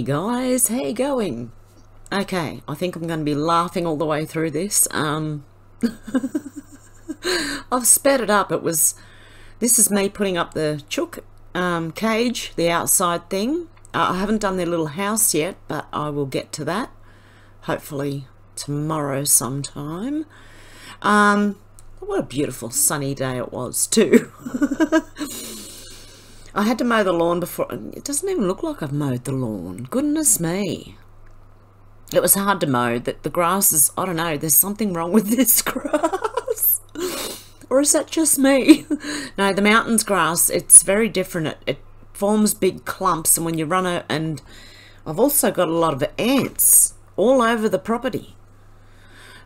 Hey guys, how you going? Okay, I think I'm going to be laughing all the way through this. I've sped it up. This is me putting up the Chook cage, the outside thing. I haven't done their little house yet, but I will get to that. Hopefully tomorrow sometime. What a beautiful sunny day it was too. I had to mow the lawn before. It doesn't even look like I've mowed the lawn. Goodness me. It was hard to mow. The grass is, I don't know, there's something wrong with this grass. Or is that just me? No, the mountains grass, it's very different. It forms big clumps, and when you run it, and I've also got a lot of ants all over the property.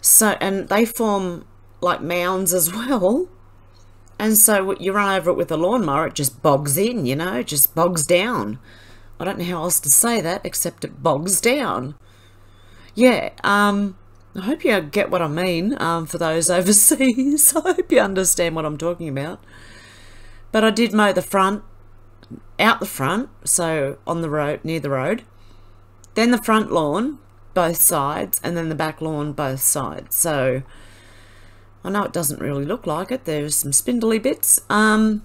So, and they form like mounds as well. And so you run over it with a lawnmower, it just bogs in, you know, it just bogs down. I don't know how else to say that except it bogs down. Yeah, I hope you get what I mean, for those overseas. I hope you understand what I'm talking about. But I did mow the front, out the front, so on the road, near the road. Then the front lawn, both sides, and then the back lawn, both sides. So I know it doesn't really look like it. There's some spindly bits. The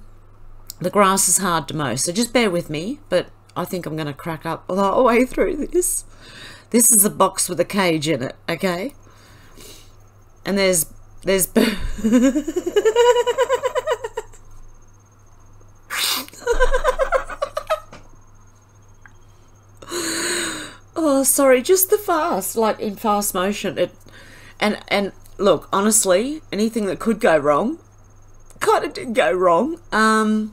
grass is hard to mow, so just bear with me. But I think I'm going to crack up the whole way through this. This is a box with a cage in it, okay? And there's oh, sorry, just the fast, like in fast motion. And look, honestly, anything that could go wrong kind of did go wrong. I'm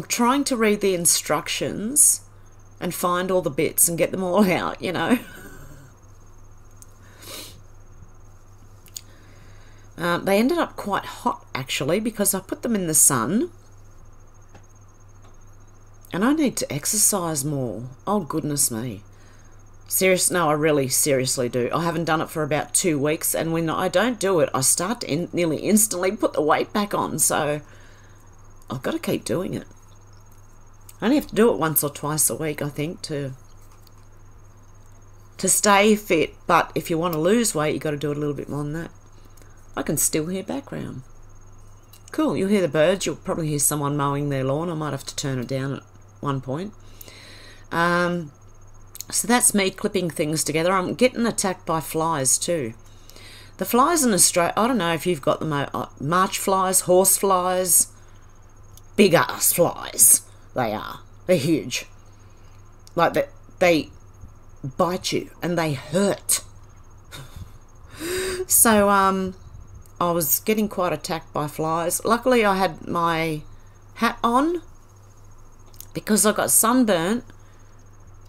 trying to read the instructions and find all the bits and get them all out, you know. They ended up quite hot, actually, because I put them in the sun. And I need to exercise more. Oh, goodness me. No, I really seriously do. I haven't done it for about 2 weeks, and when I don't do it, I start to nearly instantly put the weight back on, so I've got to keep doing it. I only have to do it once or twice a week, I think, to stay fit, but if you want to lose weight, you've got to do it a little bit more than that. I can still hear background. Cool, you'll hear the birds, you'll probably hear someone mowing their lawn. I might have to turn it down at one point. So that's me clipping things together. I'm getting attacked by flies too. The flies in Australia, I don't know if you've got them, march flies, horse flies, big ass flies. They are. They're huge. Like they bite you and they hurt. So I was getting quite attacked by flies. Luckily I had my hat on because I got sunburnt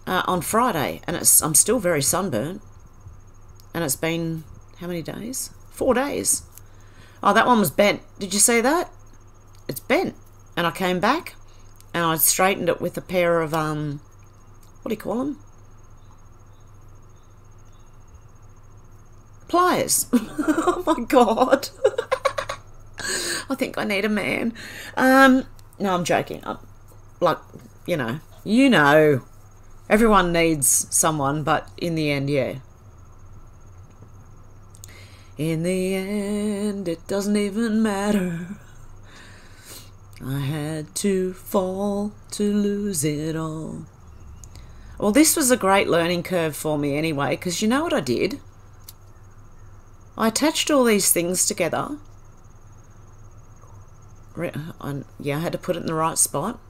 on Friday, and I'm still very sunburnt, and it's been how many days? 4 days. Oh, that one was bent. Did you see that? It's bent. And I came back and I straightened it with a pair of what do you call them? Pliers. Oh my god. I think I need a man. No, I'm joking. Like, you know. Everyone needs someone, but in the end, yeah. In the end, it doesn't even matter. I had to fall to lose it all. Well, this was a great learning curve for me anyway, because you know what I did? I attached all these things together. Yeah, I had to put it in the right spot.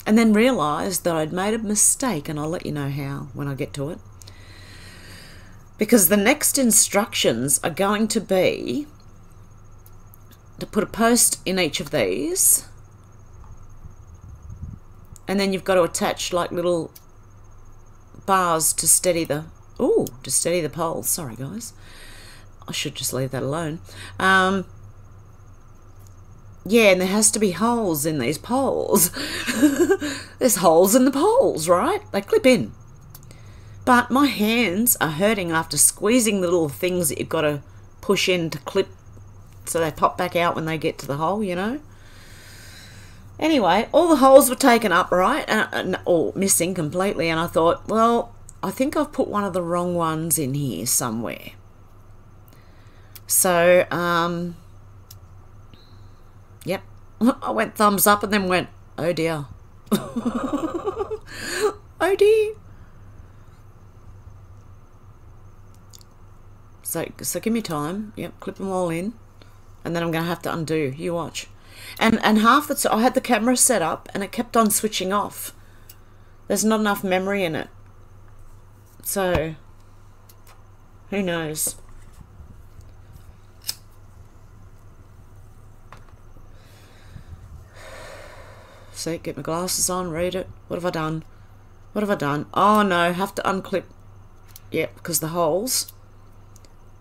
And then realised that I'd made a mistake, and I'll let you know how when I get to it. Because the next instructions are going to be to put a post in each of these, and then you've got to attach like little bars to steady the poles. Sorry guys, I should just leave that alone. Yeah, and there has to be holes in these poles. There's holes in the poles, right? They clip in. But my hands are hurting after squeezing the little things that you've got to push in to clip so they pop back out when they get to the hole, you know. Anyway, all the holes were taken up, right? Or missing completely. And I thought, well, I think I've put one of the wrong ones in here somewhere. So, yep. I went thumbs up and then went, oh dear. Oh dear. So give me time. Yep, clip them all in. And then I'm going to have to undo. You watch. And half the time I had the camera set up and it kept on switching off. There's not enough memory in it. So, who knows? See, get my glasses on, read it. What have I done? What have I done? Oh no, have to unclip. Yep, because the holes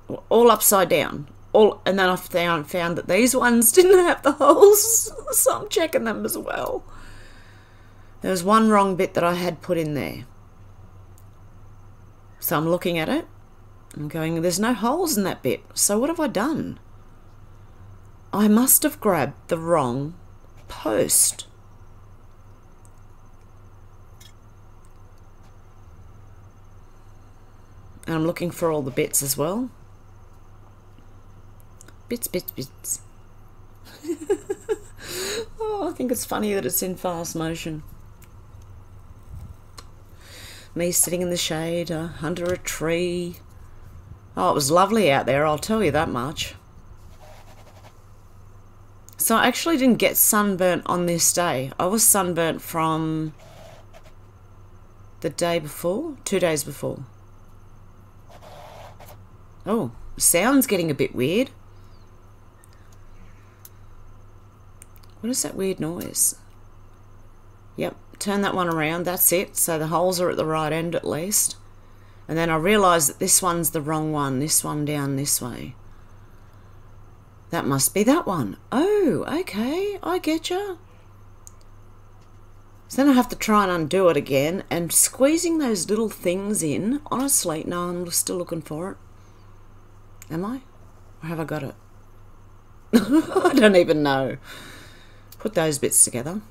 were all upside down. And then I found that these ones didn't have the holes, so I'm checking them as well. There was one wrong bit that I had put in there. So I'm looking at it. I'm going, there's no holes in that bit. So what have I done? I must have grabbed the wrong post. And I'm looking for all the bits as well. Bits. Oh, I think it's funny that it's in fast motion. Me sitting in the shade under a tree. Oh, it was lovely out there, I'll tell you that much. So I actually didn't get sunburnt on this day. I was sunburnt from the day before, 2 days before. Oh, sound's getting a bit weird. What is that weird noise? Yep, turn that one around, that's it. So the holes are at the right end at least. And then I realised that this one's the wrong one, this one down this way. That must be that one. Oh, okay, I get you. So then I have to try and undo it again. And squeezing those little things in, honestly, no, I'm still looking for it. Am I? Or have I got it? I don't even know. Put those bits together.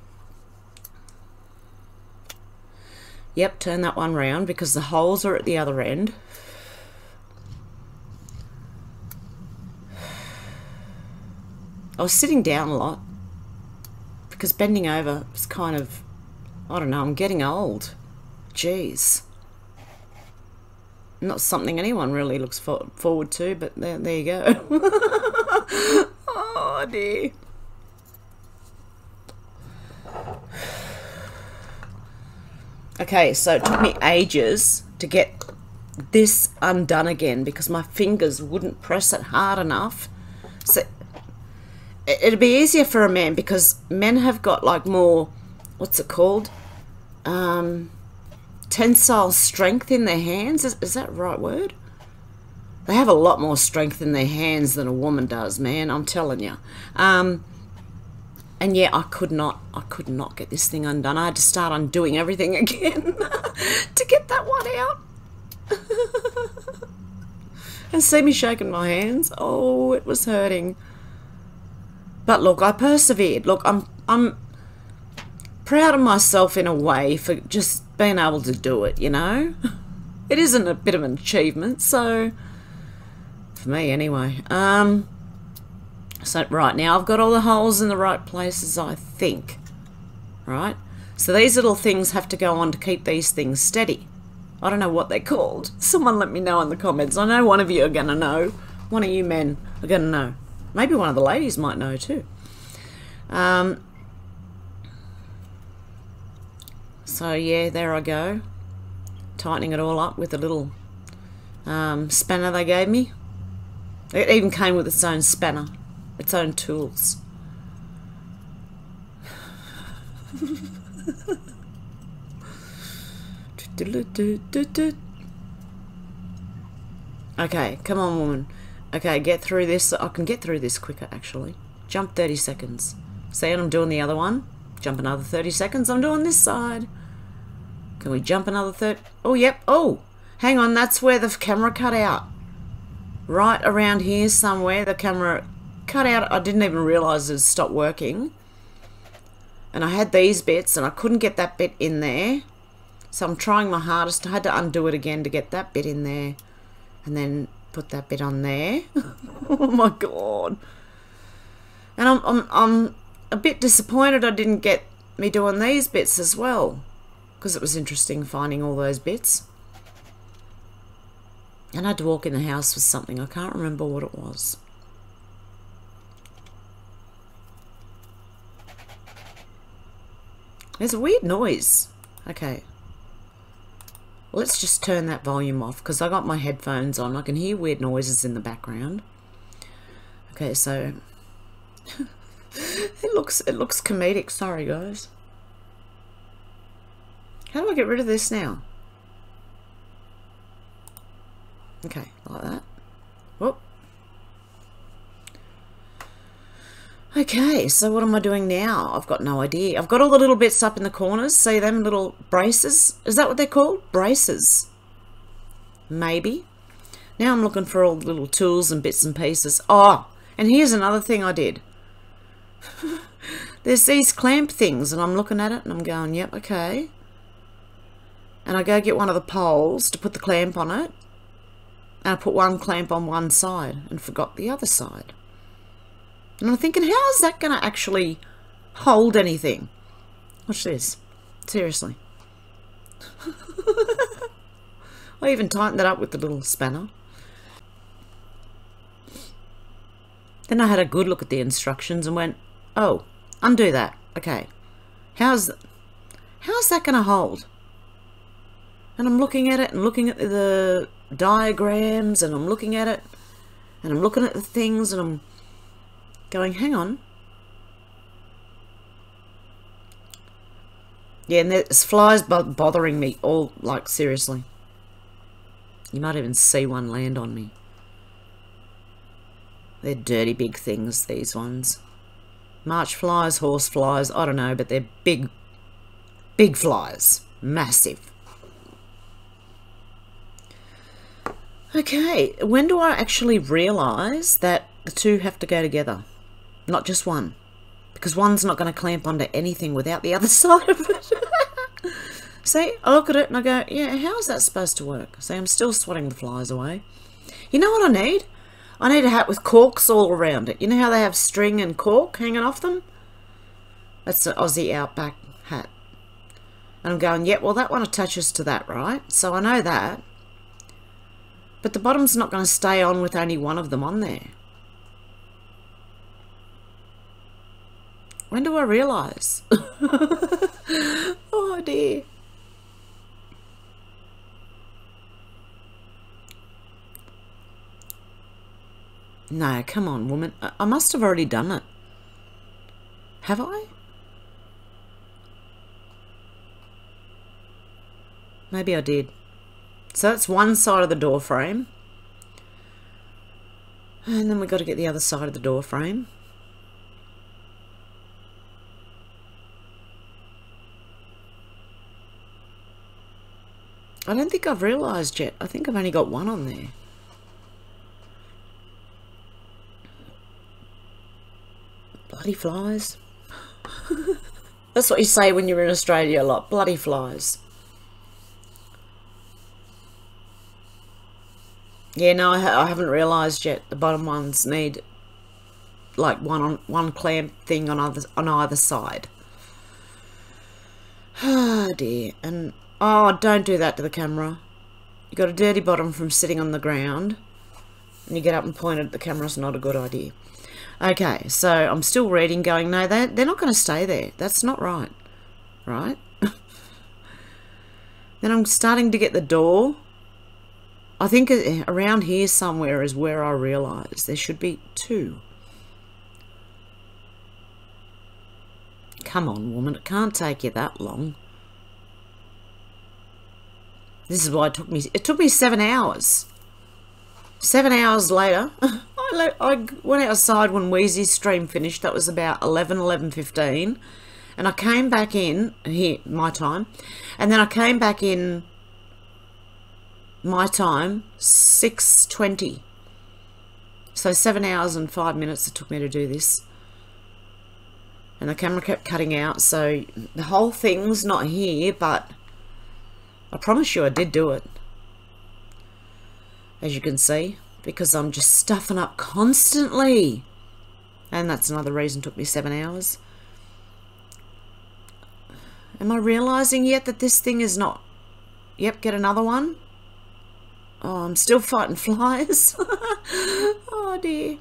Yep, turn that one round because the holes are at the other end. I was sitting down a lot because bending over was kind of, I don't know, I'm getting old. Jeez. Not something anyone really looks forward to, but there you go. Oh dear. Okay, so it took me ages to get this undone again because my fingers wouldn't press it hard enough. So it'd be easier for a man because men have got like more, what's it called? Tensile strength in their hands. Is that the right word? They have a lot more strength in their hands than a woman does, man. I'm telling you. And yeah, I could not get this thing undone. I had to start undoing everything again to get that one out. And see me shaking my hands. Oh, it was hurting. But look, I persevered. Look, I'm proud of myself in a way for just being able to do it, you know? It isn't a bit of an achievement, so for me anyway. So right now I've got all the holes in the right places, I think. Right? So these little things have to go on to keep these things steady. I don't know what they're called. Someone let me know in the comments. I know one of you are going to know. One of you men are going to know. Maybe one of the ladies might know too. So yeah, there I go. Tightening it all up with a little spanner they gave me. It even came with its own spanner. Its own tools. Okay, come on, woman. Okay, get through this. I can get through this quicker, actually. Jump 30 seconds. See, and I'm doing the other one. Jump another 30 seconds. I'm doing this side. Can we jump another 30? Oh, yep. Oh, hang on. That's where the camera cut out. Right around here somewhere, the camera cut out. I didn't even realise it stopped working. And I had these bits and I couldn't get that bit in there. So I'm trying my hardest. I had to undo it again to get that bit in there. And then put that bit on there. Oh my god. And I'm a bit disappointed I didn't get me doing these bits as well. Because it was interesting finding all those bits. And I had to walk in the house with something. I can't remember what it was. There's a weird noise. Okay. Let's just turn that volume off because I got my headphones on. I can hear weird noises in the background. Okay, so it looks comedic. Sorry, guys. How do I get rid of this now? Okay, like that. Whoop. Okay, so what am I doing now? I've got no idea. I've got all the little bits up in the corners. See them little braces? Is that what they're called? Braces. Maybe. Now I'm looking for all the little tools and bits and pieces. Oh, and here's another thing I did. There's these clamp things, and I'm looking at it, and I'm going, yep, okay. And I go get one of the poles to put the clamp on it. And I put one clamp on one side and forgot the other side. And I'm thinking, how is that going to actually hold anything? Watch this. Seriously. I even tightened that up with the little spanner. Then I had a good look at the instructions and went, oh, undo that. Okay. How's that going to hold? And I'm looking at it and looking at the diagrams, and I'm looking at it and I'm looking at the things, and I'm going, hang on. Yeah, and there's flies bothering me all, like, seriously. You might even see one land on me. They're dirty big things, these ones. March flies, horse flies, I don't know, but they're big flies. Massive. Okay, when do I actually realise that the two have to go together? Not just one. Because one's not going to clamp onto anything without the other side of it. See, I look at it and I go, yeah, how is that supposed to work? See, I'm still swatting the flies away. You know what I need? I need a hat with corks all around it. You know how they have string and cork hanging off them? That's an Aussie Outback hat. And I'm going, yeah, well, that one attaches to that, right? So I know that. But the bottom's not going to stay on with only one of them on there. When do I realise? Oh dear. No, come on, woman. I must have already done it. Have I? Maybe I did. So that's one side of the door frame. And then we've got to get the other side of the door frame. I don't think I've realised yet. I think I've only got one on there. Bloody flies. That's what you say when you're in Australia a lot. Bloody flies. Yeah, no, I haven't realised yet. The bottom ones need like one clamp thing on either side. Oh dear. And oh, don't do that to the camera. You got a dirty bottom from sitting on the ground, and you get up and point it at the camera. It's not a good idea. Okay, so I'm still reading, going, no, they're not going to stay there. That's not right. Right? Then I'm starting to get the door. I think around here somewhere is where I realise there should be two. Come on, woman. It can't take you that long. This is why it took me 7 hours. 7 hours later, I went outside when Wheezy's stream finished. That was about 11:15. And I came back in, here, my time. And then I came back in my time, 6:20. So 7 hours and 5 minutes it took me to do this. and the camera kept cutting out, so the whole thing's not here, but I promise you I did do it, as you can see, because I'm just stuffing up constantly, and that's another reason it took me 7 hours. Am I realizing yet that this thing is not... Yep, get another one. Oh, I'm still fighting flies. Oh dear.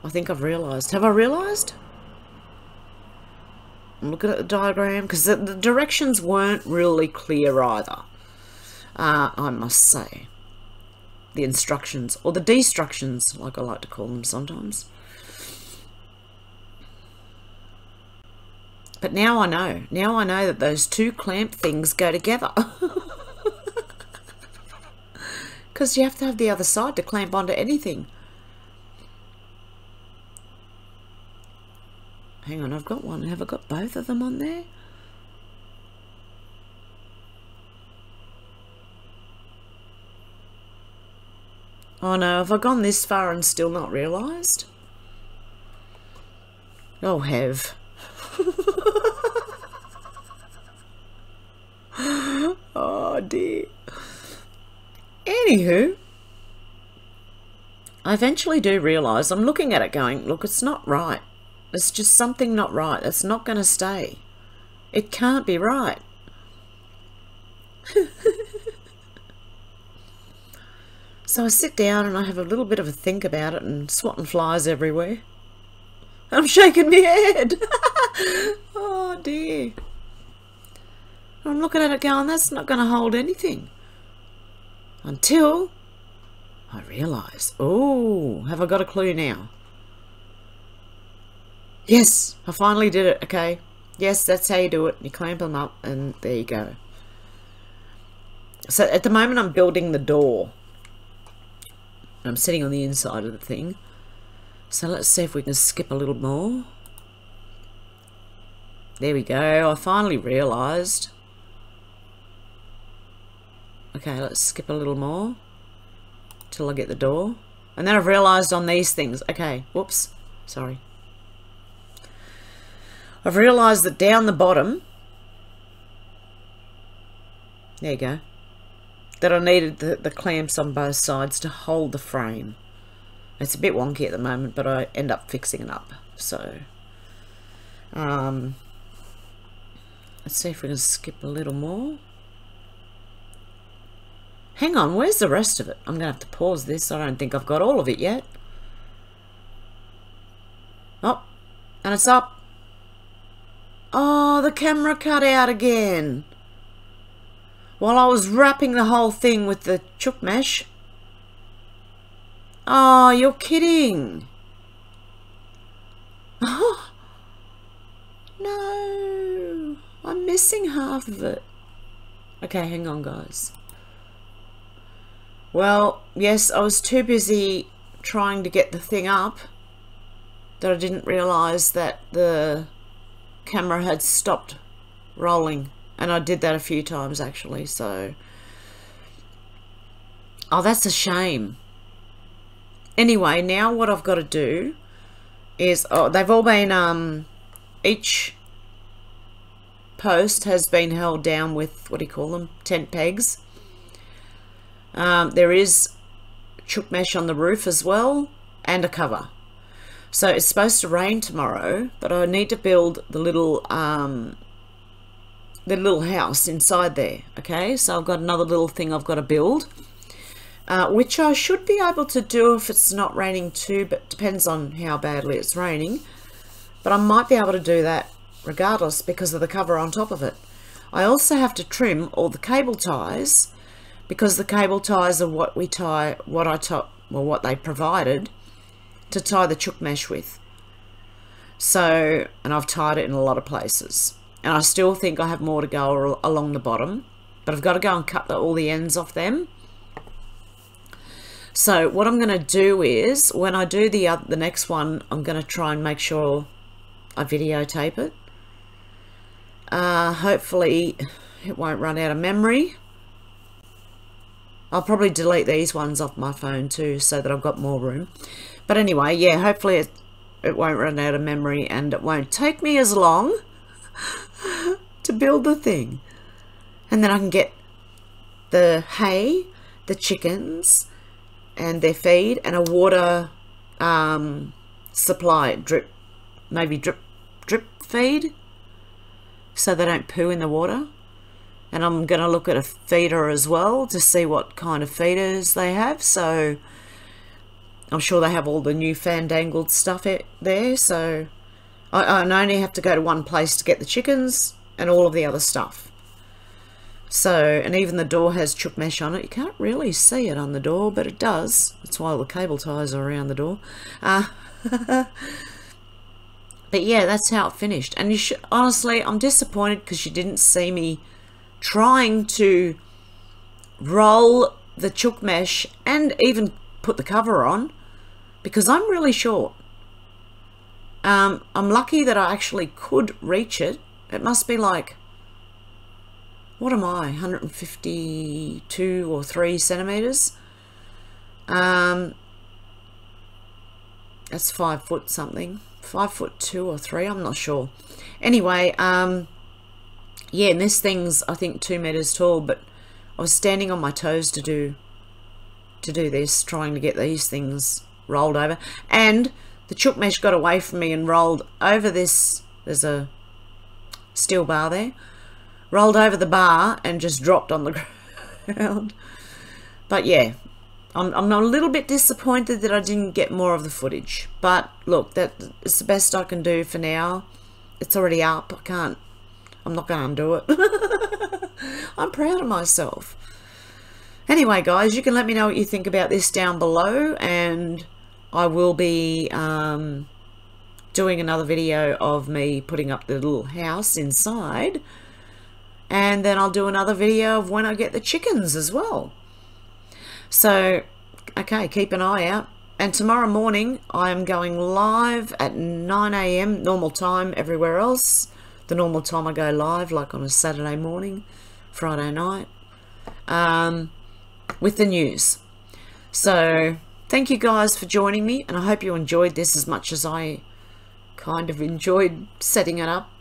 I think I've realised. Have I realised? I'm looking at the diagram because the directions weren't really clear either. I must say. The instructions, or the destructions, like I like to call them sometimes. But now I know. Now I know that those two clamp things go together. Because you have to have the other side to clamp onto anything. Hang on, I've got one. Have I got both of them on there? Oh no, have I gone this far and still not realised? Oh, Hev. Oh dear. Anywho, I eventually do realise, I'm looking at it going, look, it's not right. There's just something not right. It's not going to stay. It can't be right. So I sit down and I have a little bit of a think about it and swatting flies everywhere. I'm shaking my head. Oh dear. I'm looking at it going, that's not going to hold anything. Until I realise, oh, have I got a clue now? Yes, I finally did it, okay. Yes, that's how you do it. You clamp them up and there you go. So at the moment I'm building the door. I'm sitting on the inside of the thing. So let's see if we can skip a little more. There we go. I finally realised. Okay, let's skip a little more till I get the door. And then I've realised on these things. Okay, whoops. Sorry. I've realised that down the bottom, there you go, that I needed the clamps on both sides to hold the frame. It's a bit wonky at the moment, but I end up fixing it up. So, let's see if we can skip a little more. Hang on, where's the rest of it? I'm going to have to pause this. I don't think I've got all of it yet. Oh, and it's up. Oh, the camera cut out again. While I was wrapping the whole thing with the chook mesh. Oh, you're kidding. Oh, no. I'm missing half of it. Okay, hang on, guys. Well, yes, I was too busy trying to get the thing up that I didn't realise that the camera had stopped rolling. And I did that a few times actually, so... Oh, that's a shame. Anyway, now what I've got to do is... Oh, they've all been... each post has been held down with, what do you call them? Tent pegs. There is chook mesh on the roof as well, and a cover. So it's supposed to rain tomorrow, but I need to build the little house inside there. Okay, so I've got another little thing I've got to build, which I should be able to do if it's not raining too, but depends on how badly it's raining. But I might be able to do that regardless because of the cover on top of it. I also have to trim all the cable ties because the cable ties are what we tie, what they provided to tie the chook mesh with. So, and I've tied it in a lot of places. And I still think I have more to go along the bottom, but I've got to go and cut all the ends off them. So what I'm going to do is, when I do the next one, I'm going to try and make sure I videotape it. Hopefully it won't run out of memory. I'll probably delete these ones off my phone too, so that I've got more room. But anyway, yeah, hopefully it won't run out of memory, and it won't take me as long to build the thing. And then I can get the hay, the chickens and their feed, and a water supply, drip feed, so they don't poo in the water. And I'm going to look at a feeder as well to see what kind of feeders they have. So I'm sure they have all the new fandangled stuff there. So I only have to go to one place to get the chickens and all of the other stuff. So, and even the door has chook mesh on it. You can't really see it on the door, but it does. That's why all the cable ties are around the door. But yeah, that's how it finished. And you should, honestly, I'm disappointed because you didn't see me trying to roll the chook mesh and even put the cover on, because I'm really short. I'm lucky that I actually could reach it. It must be like, what am I, 152 or 3 centimeters? That's 5 foot something, 5'2" or 3, I'm not sure. Anyway, yeah, and this thing's, I think, 2 meters tall, but I was standing on my toes to do this, trying to get these things rolled over, and the chook mesh got away from me and rolled over this. There's a steel bar there, rolled over the bar and just dropped on the ground. But yeah, I'm a little bit disappointed that I didn't get more of the footage, but look, that is the best I can do for now. It's already up. I'm not going to undo it. I'm proud of myself. Anyway, guys, you can let me know what you think about this down below, and I will be doing another video of me putting up the little house inside, and then I'll do another video of when I get the chickens as well. So, okay, keep an eye out. And tomorrow morning, I am going live at 9 AM, normal time everywhere else. The normal time I go live, like on a Saturday morning, Friday night, with the news. So thank you guys for joining me, and I hope you enjoyed this as much as I kind of enjoyed setting it up.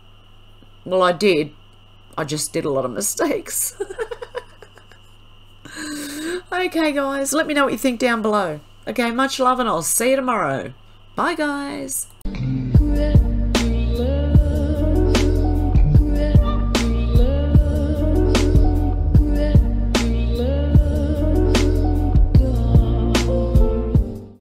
Well, I did. I just did a lot of mistakes. Okay, guys, let me know what you think down below. Okay, much love, and I'll see you tomorrow. Bye, guys.